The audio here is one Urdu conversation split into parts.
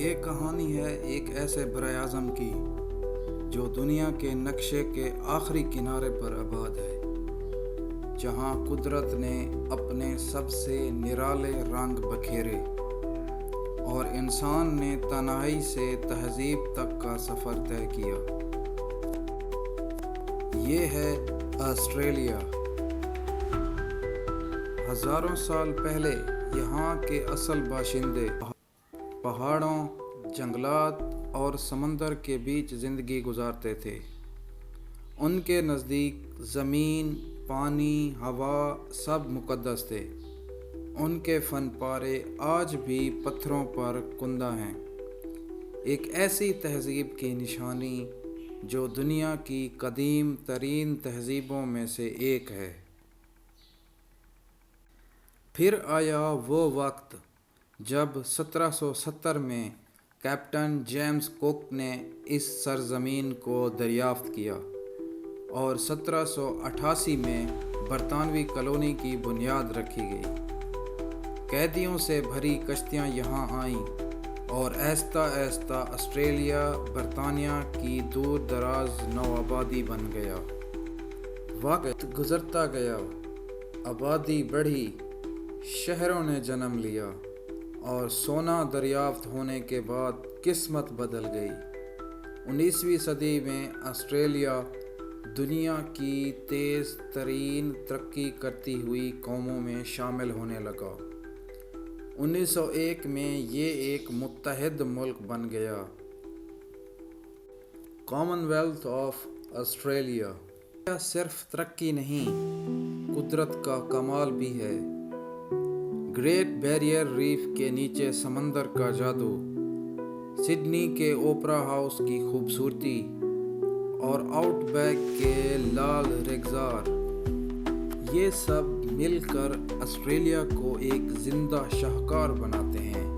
یہ کہانی ہے ایک ایسے براعظم کی جو دنیا کے نقشے کے آخری کنارے پر آباد ہے، جہاں قدرت نے اپنے سب سے نرالے رنگ بکھیرے اور انسان نے تنہائی سے تہذیب تک کا سفر طے کیا۔ یہ ہے آسٹریلیا۔ ہزاروں سال پہلے یہاں کے اصل باشندے پہاڑوں، جنگلات اور سمندر کے بیچ زندگی گزارتے تھے۔ ان کے نزدیک زمین، پانی، ہوا سب مقدس تھے۔ ان کے فن پارے آج بھی پتھروں پر کندہ ہیں، ایک ایسی تہذیب کی نشانی جو دنیا کی قدیم ترین تہذیبوں میں سے ایک ہے۔ پھر آیا وہ وقت جب 1770 میں کیپٹن جیمز کوک نے اس سرزمین کو دریافت کیا اور 1788 میں برطانوی کالونی کی بنیاد رکھی گئی۔ قیدیوں سے بھری کشتیاں یہاں آئیں اور آہستہ آہستہ آسٹریلیا برطانیہ کی دور دراز نوآبادی بن گیا۔ وقت گزرتا گیا، آبادی بڑھی، شہروں نے جنم لیا اور سونا دریافت ہونے کے بعد قسمت بدل گئی۔ 19ویں صدی میں آسٹریلیا دنیا کی تیز ترین ترقی کرتی ہوئی قوموں میں شامل ہونے لگا۔ 1901 میں یہ ایک متحد ملک بن گیا، کامن ویلتھ آف آسٹریلیا۔ یہ صرف ترقی نہیں، قدرت کا کمال بھی ہے۔ گریٹ بیریئر ریف کے نیچے سمندر کا جادو، سڈنی کے اوپرا ہاؤس کی خوبصورتی اور آؤٹ بیک کے لال ریگزار، یہ سب مل کر آسٹریلیا کو ایک زندہ شاہکار بناتے ہیں۔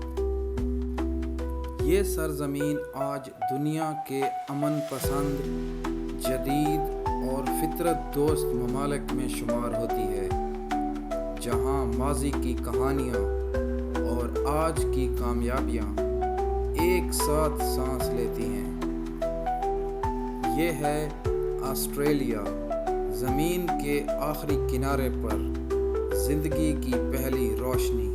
یہ سرزمین آج دنیا کے امن پسند، جدید اور فطرت دوست ممالک میں شمار ہوتی ہے، جہاں ماضی کی کہانیاں اور آج کی کامیابیاں ایک ساتھ سانس لیتی ہیں۔ یہ ہے آسٹریلیا، زمین کے آخری کنارے پر زندگی کی پہلی روشنی۔